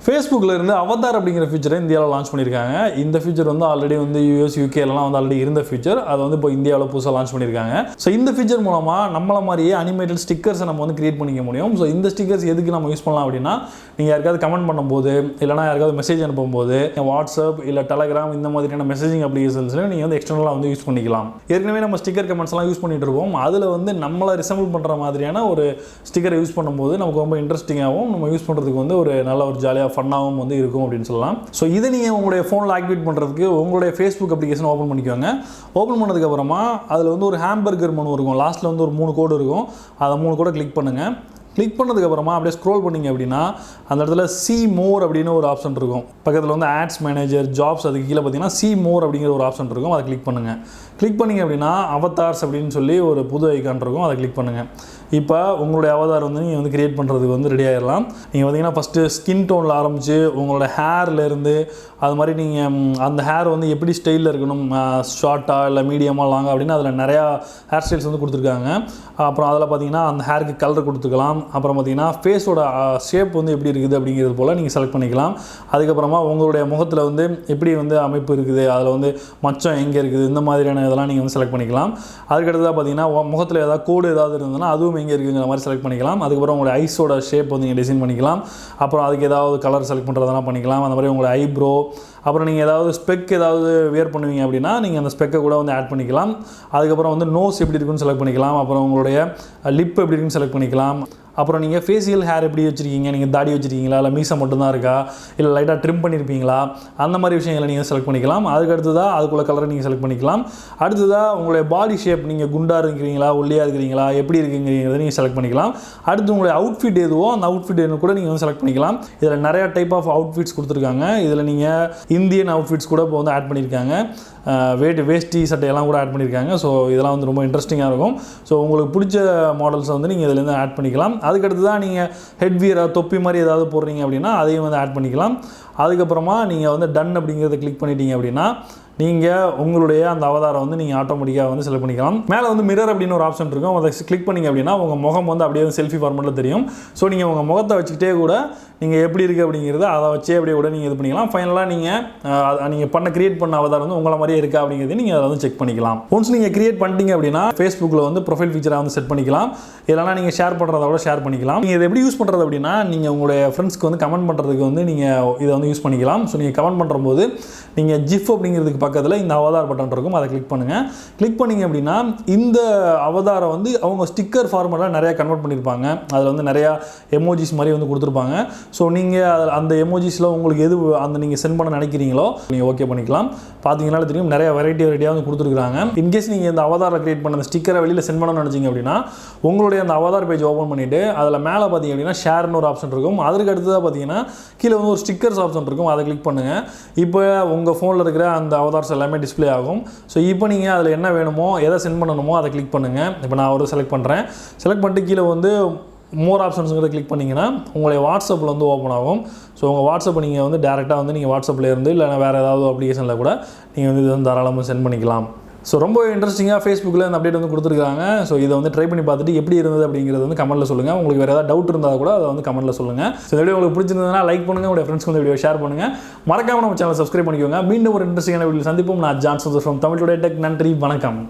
ஃபேஸ்புக்கில் இருந்து அவதார் அப்படிங்கிற ஃபீச்சரை இந்தியாவில் லான்ச் பண்ணியிருக்காங்க. இந்த ஃபீச்சர் வந்து ஆல்ரெடி வந்து யூஎஸ் யூகேலாம் வந்து ஆல்ரெடி இருந்த ஃபீச்சர். அதை வந்து இப்போ இந்தியாவில் புதுசாக லான்ச் பண்ணியிருக்காங்க. ஸோ இந்த ஃபீச்சர் மூலமாக நம்மள மாதிரியே அனிமேட்டட் ஸ்டிக்கர்ஸை நம்ம வந்து கிரியேட் பண்ணிக்க முடியும். ஸோ இந்த ஸ்டிக்கர்ஸ் எதுக்கு நம்ம யூஸ் பண்ணலாம் அப்படின்னா, நீங்கள் யாருக்காவது கமெண்ட் பண்ணும்போது இல்லைனா யாருக்காவது மெசேஜ் அனுப்பும்போது வாட்ஸ்அப் இல்லை டெலகிராம் இந்த மாதிரியான மெசேஜிங் அப்ளிகேஷன்ஸ்லையும் நீங்கள் வந்து எக்ஸ்டர்னலாக வந்து யூஸ் பண்ணிக்கலாம். ஏற்கனவே நம்ம ஸ்டிக்கர் கமெண்ட்ஸ்லாம் யூஸ் பண்ணிட்டு இருப்போம். அதில் வந்து நம்மளை ரிசம்பிள் பண்ணுற மாதிரியான ஒரு ஸ்டிக்கரை யூஸ் பண்ணும்போது நமக்கு ரொம்ப இன்ட்ரெஸ்டிங்காகவும் நம்ம யூஸ் பண்ணுறதுக்கு வந்து ஒரு நல்ல ஒரு ஜாலியாக ஃபன்னாகவும் வந்து இருக்கும் அப்படின்னு சொல்லலாம். ஸோ இதை நீங்கள் உங்களுடைய ஃபோனில் ஆக்டிவேட் பண்ணுறதுக்கு உங்களுடைய ஃபேஸ்புக் அப்ளிகேஷன் ஓப்பன் பண்ணிக்கோங்க. ஓப்பன் பண்ணதுக்கப்புறமா அதில் வந்து ஒரு ஹேம்பர்கர் மெனு இருக்கும். லாஸ்ட்டில் வந்து ஒரு 3 கோடு இருக்கும். அதை 3 கோடை கிளிக் பண்ணுங்கள். கிளிக் பண்ணதுக்கப்புறமா அப்படியே ஸ்க்ரோல் பண்ணிங்க அப்படின்னா அந்த இடத்துல சி மோர் அப்படின்னு ஒரு ஆப்ஷன் இருக்கும். பக்கத்தில் வந்து ஆட்ஸ் மேனேஜர் ஜாப்ஸ் அதுக்கு கீழே பார்த்தீங்கன்னா சி மோர் அப்படிங்கிற ஒரு ஆப்ஷன் இருக்கும். அதை கிளிக் பண்ணுங்கள். கிளிக் பண்ணிங்க அப்படின்னா அவதார்ஸ் அப்படின்னு சொல்லி ஒரு புது ஐக்கான் இருக்கும். அதை கிளிக் பண்ணுங்கள். இப்போ உங்களுடைய அவதார் வந்து நீங்கள் வந்து கிரியேட் பண்ணுறதுக்கு வந்து ரெடி ஆகிடலாம். நீங்கள் பார்த்தீங்கன்னா ஃபஸ்ட்டு ஸ்கின் டோனில் ஆரம்பித்து உங்களோட ஹேர்லேருந்து அது மாதிரி நீங்கள் அந்த ஹேர் வந்து எப்படி ஸ்டைலில் இருக்கணும், ஷார்ட்டாக இல்லை மீடியமாக லாங்காக அப்படின்னு அதில் நிறையா ஹேர் ஸ்டைல்ஸ் வந்து கொடுத்துருக்காங்க. அப்புறம் அதில் பார்த்தீங்கன்னா அந்த ஹேருக்கு கலர் கொடுத்துக்கலாம். அப்புறம் பார்த்தீங்கன்னா ஃபேஸோட ஷேப் வந்து எப்படி இருக்குது அப்படிங்கிறது போல் நீங்கள் செலக்ட் பண்ணிக்கலாம். அதுக்கப்புறமா உங்களுடைய முகத்தில் வந்து எப்படி வந்து அமைப்பு இருக்குது, அதில் வந்து மச்சம் எங்கே இருக்குது, இந்த மாதிரியான இதெல்லாம் நீங்கள் வந்து செலக்ட் பண்ணிக்கலாம். அதுக்கடுத்ததாக பார்த்தீங்கன்னா முகத்தில் ஏதாவது கோடு ஏதாவது இருந்ததுன்னா அதுவும் எங்கே இருக்குங்கிற மாதிரி செலக்ட் பண்ணிக்கலாம். அதுக்கப்புறம் உங்களுடைய ஐஸோட ஷேப் வந்து நீங்கள் டிசைன் பண்ணிக்கலாம். அப்புறம் அதுக்கு ஏதாவது கலர் செலக்ட் பண்ணுறதெல்லாம் பண்ணிக்கலாம். அந்த மாதிரி உங்களுடைய ஐப்ரோ, அப்புறம் நீங்கள் ஏதாவது ஸ்பெக் ஏதாவது வியர் பண்ணுவீங்க அப்படின்னா நீங்கள் அந்த ஸ்பெக்கை கூட வந்து ஆட் பண்ணிக்கலாம். அதுக்கப்புறம் வந்து நோஸ் எப்படி இருக்குன்னு செலக்ட் பண்ணிக்கலாம். அப்புறம் உங்களுடைய லிப் எப்படி இருக்குன்னு செலக்ட் பண்ணிக்கலாம். அப்புறம் நீங்கள் ஃபேஷியல் ஹேர் எப்படி வச்சுருக்கீங்க, நீங்கள் தாடி வச்சுருக்கீங்களா இல்லை மீசை மட்டும்தான் இருக்கா இல்லை லைட்டாக ட்ரிம் பண்ணியிருப்பீங்களா, அந்த மாதிரி விஷயங்களை நீங்கள் செலக்ட் பண்ணிக்கலாம். அதுக்கு அடுத்ததாக அதுக்குள்ள கலரை நீங்கள் செலக்ட் பண்ணிக்கலாம். அடுத்ததாக உங்களுடைய பாடி ஷேப், நீங்கள் குண்டாக இருக்கிறீங்களா ஒல்லியாக இருக்கிறீங்களா எப்படி இருக்குங்கிறத நீங்கள் செலக்ட் பண்ணிக்கலாம். அடுத்து உங்களுடைய அவுட்ஃபிட் எதுவோ அந்த அவுட்ஃபிட் கூட நீங்கள் வந்து செலக்ட் பண்ணிக்கலாம். இதில் நிறையா டைப் ஆஃப் அவுட்ஃபிட்ஸ் கொடுத்துருக்காங்க. இதில் நீங்கள் இந்தியன் அவுட்ஃபிட்ஸ் கூட இப்போ வந்து ஆட் பண்ணியிருக்காங்க. வேஷ்டி சட்டையெல்லாம் கூட ஆட் பண்ணியிருக்காங்க. ஸோ இதெல்லாம் வந்து ரொம்ப இன்ட்ரெஸ்டிங்காக இருக்கும். ஸோ உங்களுக்கு பிடிச்ச மாடல்ஸை வந்து நீங்கள் இதிலேருந்து ஆட் பண்ணிக்கலாம். அதுக்கடுத்து தான் நீங்கள் ஹெட்வியரை தொப்பி மாதிரி ஏதாவது போடுறீங்க அப்படின்னா அதையும் வந்து ஆட் பண்ணிக்கலாம். அதுக்கப்புறமா நீங்கள் வந்து டன் அப்படிங்கிறத கிளிக் பண்ணிட்டீங்க அப்படின்னா நீங்கள் உங்களுடைய அந்த அவதாரை வந்து நீங்கள் ஆட்டோமேட்டிக்காக வந்து செலக்ட் பண்ணிக்கலாம். மேலே வந்து மிரர் அப்படின்னு ஒரு ஆப்ஷன் இருக்கும். அதை கிளிக் பண்ணிங்க அப்படின்னா உங்கள் முகம் வந்து அப்படியே செல்ஃபி ஃபார்மெட்டில் தெரியும். ஸோ நீங்கள் உங்கள் முகத்தை வச்சுக்கிட்டே கூட நீங்கள் எப்படி இருக்குது அப்படிங்கிறத அதை வச்சே அப்படியே கூட நீங்கள் இது பண்ணிக்கலாம். ஃபைனலாக நீங்கள் கிரியேட் பண்ண அவதார் வந்து உங்களை மாதிரியே இருக்கா அப்படிங்கிறது நீங்கள் அதை வந்து செக் பண்ணிக்கலாம். ஒன்ஸ் நீங்கள் கிரியேட் பண்ணிட்டீங்க அப்படின்னா ஃபேஸ்புக்கில் வந்து ப்ரொஃபைல் ஃபீச்சரை வந்து செட் பண்ணிக்கலாம். இல்லைனா நீங்கள் ஷேர் பண்ணுறத விட ஷேர் பண்ணிக்கலாம். நீங்கள் இதை எப்படி யூஸ் பண்ணுறது அப்படின்னா, நீங்கள் உங்களுடைய ஃப்ரெண்ட்ஸ்க்கு வந்து கமெண்ட் பண்ணுறதுக்கு வந்து நீங்கள் இதை வந்து யூஸ் பண்ணிக்கலாம். ஸோ நீங்கள் கமெண்ட் பண்ணும்போது நீங்கள் ஜிஃப் அப்படிங்கிறதுக்கு பக்கத்தில் இந்த அவதார் பட்டன் இருக்கும். அதை கிளிக் பண்ணுங்கள். கிளிக் பண்ணிங்க அப்படின்னா இந்த அவதாரை வந்து அவங்க ஸ்டிக்கர் ஃபார்மெட்டாக நிறையா கன்வெர்ட் பண்ணியிருப்பாங்க. அதில் வந்து நிறையா எமோஜிஸ் மாதிரி வந்து கொடுத்துருப்பாங்க. ஸோ நீங்கள் அந்த எமோஜிஸில் உங்களுக்கு எது அந்த நீங்கள் சென்ட் பண்ண நினைக்கிறீங்களோ நீங்கள் ஓகே பண்ணிக்கலாம். பார்த்தீங்கன்னா தெரியும் நிறைய வெரைட்டியாக வந்து கொடுத்துருக்காங்க. இன்கேஸ் நீங்கள் இந்த அவதாரை கிரியேட் பண்ண ஸ்டிக்கரை வெளியில் சென்ட் பண்ணணும்னு நினச்சிங்க அப்படின்னா உங்களுடைய அந்த அவதார் பேஜ் ஓப்பன் பண்ணிவிட்டு அதில் மேலே பார்த்தீங்க அப்படின்னா ஷேர்னு ஒரு ஆப்ஷன் இருக்கும். அதுக்கு அடுத்ததாக பார்த்தீங்கன்னா கீழே வந்து ஒரு ஸ்டிக்கர்ஸ் ஆப்ஷன் இருக்கும். அதை கிளிக் பண்ணுங்கள். இப்போ உங்கள் ஃபோனில் இருக்கிற அந்த அவதார்ஸ் எல்லாமே டிஸ்பிளே ஆகும். ஸோ இப்போ நீங்கள் அதில் என்ன வேணுமோ எதை சென்ட் பண்ணணுமோ அதை கிளிக் பண்ணுங்கள். இப்போ நான் ஒரு செலக்ட் பண்ணுறேன். செலக்ட் பண்ணிட்டு கீழே வந்து மோர் ஆப்ஷன்ஸுங்கிறத கிளிக் பண்ணிங்கன்னா உங்களுடைய வாட்ஸ்அப்பில் வந்து ஓப்பன் ஆகும். ஸோ உங்கள் வாட்ஸ்அப்பை நீங்கள் வந்து டேரெக்டாக வந்து நீங்கள் வாட்ஸ்அப்பில் இருந்து இல்லை வேறு ஏதாவது அப்ளிகேஷனில் கூட நீங்கள் வந்து இது வந்து தாராளமாக சென்ட் பண்ணிக்கலாம். ஸோ ரொம்ப இன்ட்ரெஸ்டிங்காக ஃபேஸ்புக்கில் இந்த அப்டேட் வந்து கொடுத்துருக்காங்க. ஸோ இதை வந்து ட்ரை பண்ணி பார்த்துட்டு எப்படி இருந்தது அப்படிங்கிறது வந்து கமெண்ட்டில் சொல்லுங்கள். உங்களுக்கு வேறு ஏதாவது டவுட் இருந்தால் கூட அதை வந்து கமெண்ட்டில் சொல்லுங்கள். ஸோ இந்த வீடியோ உங்களுக்கு பிடிச்சிருந்ததுன்னா லைக் பண்ணுங்கள், உங்களுடைய ஃப்ரெண்ட்ஸ்க்கு வந்து வீடியோ ஷேர் பண்ணுங்கள். மறக்காமல் நம்ம சேனலை சப்ஸ்கிரைப் பண்ணிக்கோங்க. மீண்டும் ஒரு இன்ட்ரெஸ்டிங்கான வீடியோ சந்திப்போம். நான் Johnson from Tamil today tech. நன்றி, வணக்கம்.